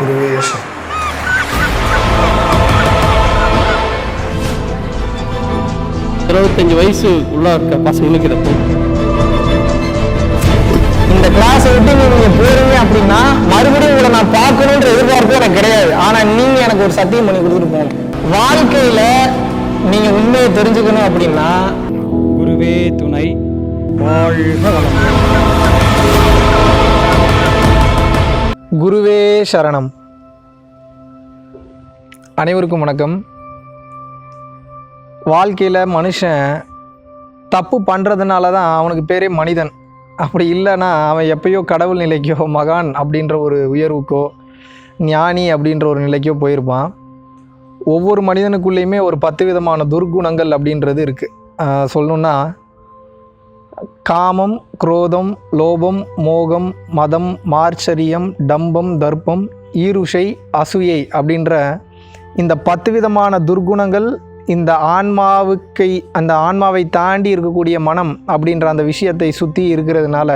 குருவே 25 வயசு உள்ள இருக்க பசங்களுக்கு இதை இந்த கிளாஸை விட்டு நீங்கள் போறீங்க அப்படின்னா மறுபடியும் உங்களை நான் பார்க்கணுன்ற எதிர்பார்ப்பு எனக்கு கிடையாது. ஆனால் நீங்கள் எனக்கு ஒரு சத்தியம் பண்ணி கொடுத்துட்டு போகணும். வாழ்க்கையில் நீங்கள் உண்மையை தெரிஞ்சுக்கணும் அப்படின்னா குருவே துணை. வாழ்க வளம். குருவே சரணம். அனைவருக்கும் வணக்கம். வாழ்க்கையில் மனுஷன் தப்பு பண்ணுறதுனால தான் அவனுக்கு பேரே மனிதன். அப்படி இல்லைன்னா அவன் எப்பயோ கடவுள் நிலைக்கோ மகான் அப்படின்ற ஒரு உயர்வுக்கோ ஞானி அப்படின்ற ஒரு நிலைக்கோ போயிருப்பான். ஒவ்வொரு மனிதனுக்குள்ளேயுமே ஒரு 10 விதமான துர்குணங்கள் அப்படின்றது இருக்குது. சொல்லணுன்னா காமம், குரோதம், லோபம், மோகம், மதம், மார்ச்சரியம், டம்பம், தர்ப்பம், ஈருஷை, அசூயை அப்படின்ற இந்த 10 விதமான துர்குணங்கள் இந்த அந்த ஆன்மாவை தாண்டி இருக்கக்கூடிய மனம் அப்படின்ற அந்த விஷயத்தை சுற்றி இருக்கிறதுனால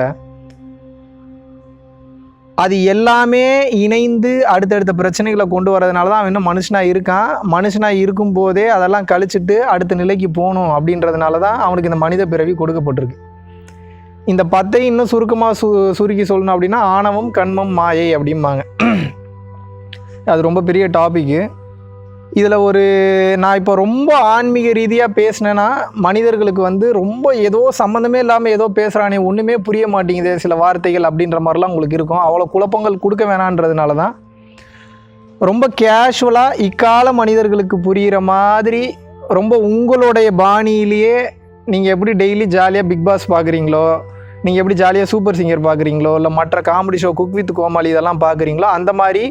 அது எல்லாமே இணைந்து அடுத்தடுத்த பிரச்சனைகளை கொண்டு வரதுனால தான் அவன் இன்னும் மனுஷனாக இருக்கான். மனுஷனாக இருக்கும்போதே அதெல்லாம் கழிச்சிட்டு அடுத்த நிலைக்கு போகணும் அப்படின்றதுனால தான் அவனுக்கு இந்த மனித பிறவி கொடுக்கப்பட்டிருக்கு. இந்த 10 இன்னும் சுருக்கமாக சுருக்கி சொல்லணும் அப்படின்னா ஆணவம், கண்மம், மாயை அப்படிம்பாங்க. அது ரொம்ப பெரிய டாபிக்கு. இதில் நான் இப்போ ரொம்ப ஆன்மீக ரீதியாக பேசினேன்னா மனிதர்களுக்கு ரொம்ப ஏதோ சம்மந்தமே இல்லாமல் ஏதோ பேசுகிறானே, ஒன்றுமே புரிய மாட்டேங்குது சில வார்த்தைகள் அப்படின்ற மாதிரிலாம் உங்களுக்கு இருக்கும். அவ்வளோ குழப்பங்கள் கொடுக்க வேணான்றதுனால தான் ரொம்ப கேஷுவலாக இக்கால மனிதர்களுக்கு புரிகிற மாதிரி ரொம்ப உங்களுடைய பாணியிலேயே நீங்கள் எப்படி டெய்லி ஜாலியாக பிக் பாஸ் பார்க்குறீங்களோ, நீங்கள் எப்படி ஜாலியாக சூப்பர் சிங்கர் பார்க்குறீங்களோ, இல்லை மற்ற காமெடி ஷோ குக் வித் கோமாளி இதெல்லாம் பார்க்குறீங்களோ, அந்த மாதிரி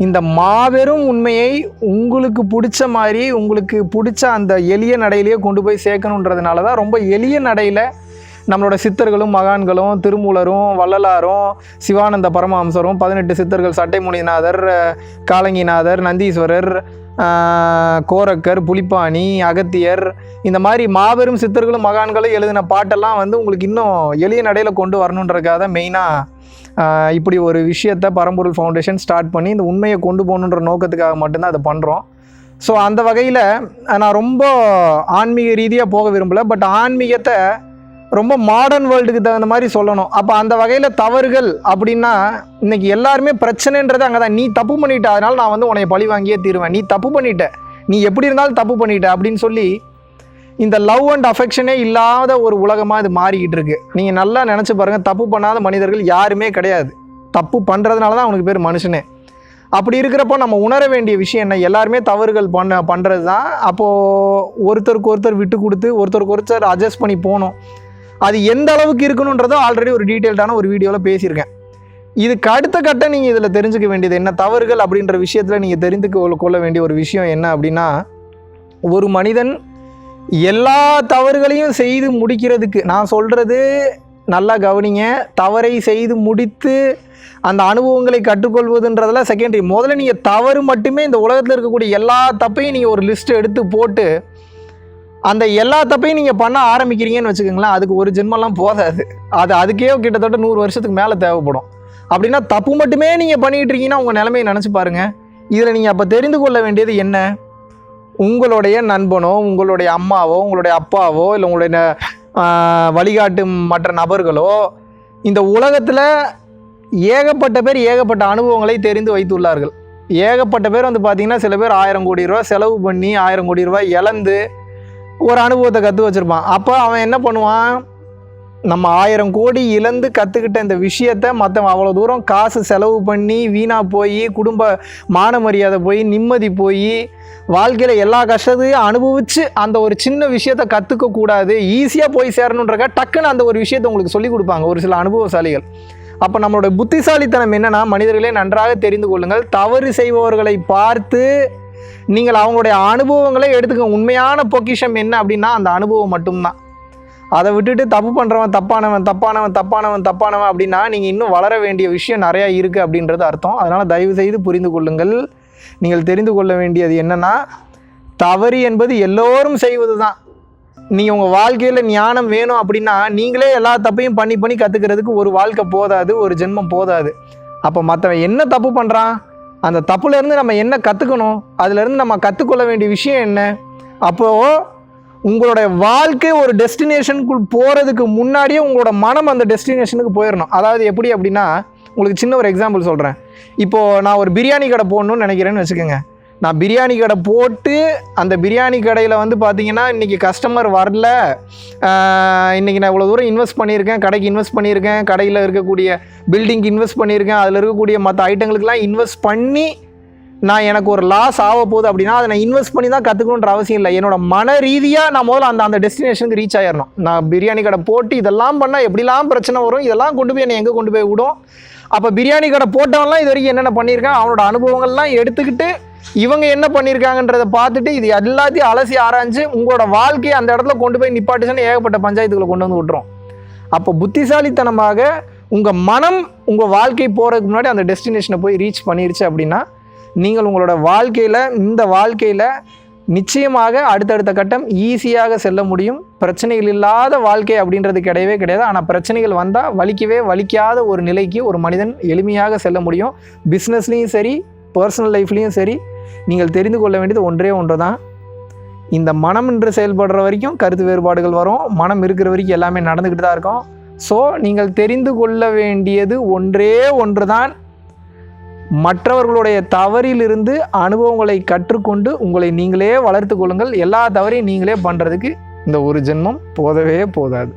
இந்த மாபெரும் உண்மையை உங்களுக்கு பிடிச்ச மாதிரி உங்களுக்கு பிடிச்ச அந்த எளிய நடையிலேயே கொண்டு போய் சேர்க்கணுன்றதுனால தான் ரொம்ப எளிய நடையில் நம்மளோட சித்தர்களும் மகான்களும் திருமூலரும் வள்ளலாரும் சிவானந்த பரமஹம்சரும் 18 சித்தர்கள் சட்டைமுனிநாதர், காலங்கிநாதர், நந்தீஸ்வரர், கோரக்கர், புலிப்பாணி, அகத்தியர், இந்த மாதிரி மாபெரும் சித்தர்களும் மகான்களும் எழுதின பாட்டெல்லாம் உங்களுக்கு இன்னும் எளிய நடையில் கொண்டு வரணுன்றதுக்காக தான் மெயினாக இப்படி ஒரு விஷயத்தை பரம்பொருள் ஃபவுண்டேஷன் ஸ்டார்ட் பண்ணி இந்த உண்மையை கொண்டு போகணுன்ற நோக்கத்துக்காக மட்டும்தான் அதை பண்ணுறோம். ஸோ அந்த வகையில் நான் ரொம்ப ஆன்மீக ரீதியாக போக விரும்பலை. பட் ஆன்மீகத்தை ரொம்ப மாடர்ன் வேர்ல்டுக்கு தகுந்த மாதிரி சொல்லணும். அப்போ அந்த வகையில் தவறுகள் அப்படின்னா இன்றைக்கி எல்லாருமே பிரச்சனைன்றது அங்கே தான். நீ தப்பு பண்ணிட்ட, அதனால் நான் உன்னை பழி வாங்கியே தீருவேன், நீ தப்பு பண்ணிட்ட, நீ எப்படி இருந்தாலும் தப்பு பண்ணிட்ட அப்படின்னு சொல்லி இந்த லவ் அண்ட் அஃபெக்ஷனே இல்லாத ஒரு உலகமாக இது மாறிக்கிட்டு இருக்குது. நீங்கள் நல்லா நினச்சி பாருங்கள், தப்பு பண்ணாத மனிதர்கள் யாருமே கிடையாது. தப்பு பண்ணுறதுனால தான் அவனுக்கு பேர் மனுஷனே. அப்படி இருக்கிறப்போ நம்ம உணர வேண்டிய விஷயம் என்ன, எல்லாருமே தவறுகள் பண்ணுறது தான். அப்போது ஒருத்தருக்கு ஒருத்தர் விட்டு கொடுத்து ஒருத்தருக்கு ஒருத்தர் அட்ஜஸ்ட் பண்ணி போகணும். அது எந்த அளவுக்கு இருக்கணுன்றதோ ஆல்ரெடி ஒரு டீட்டெயில்டான ஒரு வீடியோவில் பேசியிருக்கேன். இதுக்கு அடுத்த கட்டம் நீங்கள் இதில் தெரிஞ்சுக்க வேண்டியது என்ன, தவறுகள் அப்படின்ற விஷயத்தில் நீங்கள் தெரிந்து கொள்ள வேண்டிய ஒரு விஷயம் என்ன அப்படின்னா, ஒரு மனிதன் எல்லா தவறுகளையும் செய்து முடிக்கிறதுக்கு, நான் சொல்கிறது நல்லா கவனிங்க, தவறை செய்து முடித்து அந்த அனுபவங்களை கற்றுக்கொள்வதுன்றதெல்லாம் செகண்டரி. முதல்ல நீங்கள் தவறு மட்டுமே இந்த உலகத்தில் இருக்கக்கூடிய எல்லா தப்பையும் நீங்கள் ஒரு லிஸ்ட்டு எடுத்து போட்டு அந்த எல்லா தப்பையும் நீங்கள் பண்ண ஆரம்பிக்கிறீங்கன்னு வச்சுக்கோங்களேன், அதுக்கு ஒரு ஜென்மெல்லாம் போதாது. அதுக்கே கிட்டத்தட்ட 100 வருஷத்துக்கு மேலே தேவைப்படும். அப்படின்னா தப்பு மட்டுமே நீங்கள் பண்ணிக்கிட்டு இருக்கீங்கன்னா உங்கள் நிலைமையை நினச்சி பாருங்கள். இதில் நீங்கள் அப்போ தெரிந்து கொள்ள வேண்டியது என்ன, உங்களுடைய நண்பனோ, உங்களுடைய அம்மாவோ, உங்களுடைய அப்பாவோ, இல்லை உங்களுடைய வழிகாட்டு மற்ற நபர்களோ இந்த உலகத்தில் ஏகப்பட்ட பேர் ஏகப்பட்ட அனுபவங்களை தெரிந்து வைத்துள்ளார்கள். ஏகப்பட்ட பேர் பார்த்திங்கன்னா சில பேர் 1000 கோடி ரூபா செலவு பண்ணி 1000 கோடி ரூபாய் இழந்து ஒரு அனுபவத்தை கற்று வச்சுருப்பான். அப்போ அவன் என்ன பண்ணுவான், நம்ம 1000 கோடி இழந்து கற்றுக்கிட்ட இந்த விஷயத்தை மற்றவன் அவ்வளோ தூரம் காசு செலவு பண்ணி வீணாக போய் குடும்ப மான மரியாதை போய் நிம்மதி போய் வாழ்க்கையில் எல்லா கஷ்டத்தையும் அனுபவித்து அந்த ஒரு சின்ன விஷயத்தை கற்றுக்கக்கூடாது, ஈஸியாக போய் சேரணுன்றக்கா டக்குன்னு அந்த ஒரு விஷயத்தை உங்களுக்கு சொல்லிக் கொடுப்பாங்க ஒரு சில அனுபவசாலிகள். அப்போ நம்மளோட புத்திசாலித்தனம் என்னென்னா, மனிதர்களே நன்றாக தெரிந்து கொள்ளுங்கள், தவறு செய்பவர்களை பார்த்து நீங்கள் அவங்களுடைய அனுபவங்களை எடுத்துக்க. உண்மையான பொக்கிஷம் என்ன அப்படின்னா அந்த அனுபவம் மட்டும்தான். அதை விட்டுட்டு தப்பு பண்ணுறவன் தப்பானவன் தப்பானவன் தப்பானவன் தப்பானவன் அப்படின்னா நீங்கள் இன்னும் வளர வேண்டிய விஷயம் நிறையா இருக்குது அப்படின்றது அர்த்தம். அதனால் தயவு செய்து புரிந்து கொள்ளுங்கள். நீங்கள் தெரிந்து கொள்ள வேண்டியது என்னென்னா, தவறு என்பது எல்லோரும் செய்வது தான். நீங்கள் உங்கள் வாழ்க்கையில் ஞானம் வேணும் அப்படின்னா நீங்களே எல்லா தப்பையும் பண்ணி பண்ணி கற்றுக்கிறதுக்கு ஒரு வாழ்க்கை போதாது, ஒரு ஜென்மம் போதாது. அப்போ மற்றவன் என்ன தப்பு பண்ணுறான் அந்த தப்புலேருந்து நம்ம என்ன கற்றுக்கணும், அதுலேருந்து நம்ம கற்றுக்கொள்ள வேண்டிய விஷயம் என்ன? அப்போது உங்களுடைய வாழ்க்கை ஒரு டெஸ்டினேஷனுக்குள் போகிறதுக்கு முன்னாடியே உங்களோட மனம் அந்த டெஸ்டினேஷனுக்கு போயிடணும். அதாவது எப்படி அப்படின்னா, உங்களுக்கு சின்ன ஒரு எக்ஸாம்பிள் சொல்கிறேன். இப்போது நான் ஒரு பிரியாணி கடை போடணும்னு நினைக்கிறேன்னு வச்சுக்கோங்க. நான் பிரியாணி கடை போட்டு அந்த பிரியாணி கடையில் வந்து பார்த்தீங்கன்னா இன்றைக்கி கஸ்டமர் வரல, இன்றைக்கி நான் இவ்வளோ தூரம் இன்வெஸ்ட் பண்ணியிருக்கேன், கடைக்கு இன்வெஸ்ட் பண்ணியிருக்கேன், கடையில் இருக்கக்கூடிய பில்டிங்க்கு இன்வெஸ்ட் பண்ணியிருக்கேன், அதில் இருக்கக்கூடிய மற்ற ஐட்டங்களுக்கெல்லாம் இன்வெஸ்ட் பண்ணி நான் எனக்கு ஒரு லாஸ் ஆக போகுது அப்படின்னா அதை நான் இன்வெஸ்ட் பண்ணி தான் கற்றுக்கணுன்ற அவசியம் இல்லை. என்னோட மன ரீதியாக நான் முதல்ல அந்த டெஸ்டினேஷனுக்கு ரீச் ஆயிடணும். நான் பிரியாணி கடை போட்டு இதெல்லாம் பண்ணால் எப்படிலாம் பிரச்சனை வரும், இதெல்லாம் கொண்டு போய் என்னை எங்கே கொண்டு போய் விடும். அப்போ பிரியாணி கடை போட்டவன்லாம் இது வரைக்கும் என்னென்ன பண்ணியிருக்கான், அவனோட அனுபவங்கள்லாம் எடுத்துக்கிட்டு இவங்க என்ன பண்ணியிருக்காங்கன்றதை பார்த்துட்டு இது எல்லாத்தையும் அலசி ஆராய்ஞ்சு உங்களோட வாழ்க்கையை அந்த இடத்துல கொண்டு போய் நிப்பாட்டுச்சுன்னு ஏகப்பட்ட பஞ்சாயத்துக்களை கொண்டு வந்து விட்டுரும். அப்போ புத்திசாலித்தனமாக உங்கள் மனம் உங்கள் வாழ்க்கை போகிறதுக்கு முன்னாடி அந்த டெஸ்டினேஷனை போய் ரீச் பண்ணிருச்சு அப்படின்னா நீங்கள் உங்களோட இந்த வாழ்க்கையில் நிச்சயமாக அடுத்தடுத்த கட்டம் ஈஸியாக செல்ல முடியும். பிரச்சனைகள் இல்லாத வாழ்க்கை அப்படின்றது கிடையவே கிடையாது. ஆனால் பிரச்சனைகள் வந்தால் வலிக்காத ஒரு நிலைக்கு ஒரு மனிதன் எளிமையாக செல்ல முடியும். பிஸ்னஸ்லேயும் சரி, பர்சனல் லைஃப்லேயும் சரி, நீங்கள் தெரிந்து கொள்ள வேண்டியது ஒன்றே ஒன்று தான். இந்த மனம் என்று செயல்படுற வரைக்கும் கருத்து வேறுபாடுகள் வரும். மனம் இருக்கிற வரைக்கும் எல்லாமே நடந்துக்கிட்டு தான் இருக்கும். ஸோ நீங்கள் தெரிந்து கொள்ள வேண்டியது ஒன்றே ஒன்று தான். மற்றவர்களுடைய தவறிலிருந்து அனுபவங்களை கற்றுக்கொண்டு உங்களை நீங்களே வளர்த்து கொள்ளுங்கள். எல்லா தவறையும் நீங்களே பண்ணுறதுக்கு இந்த ஒரு ஜென்மம் போதவே போதாது.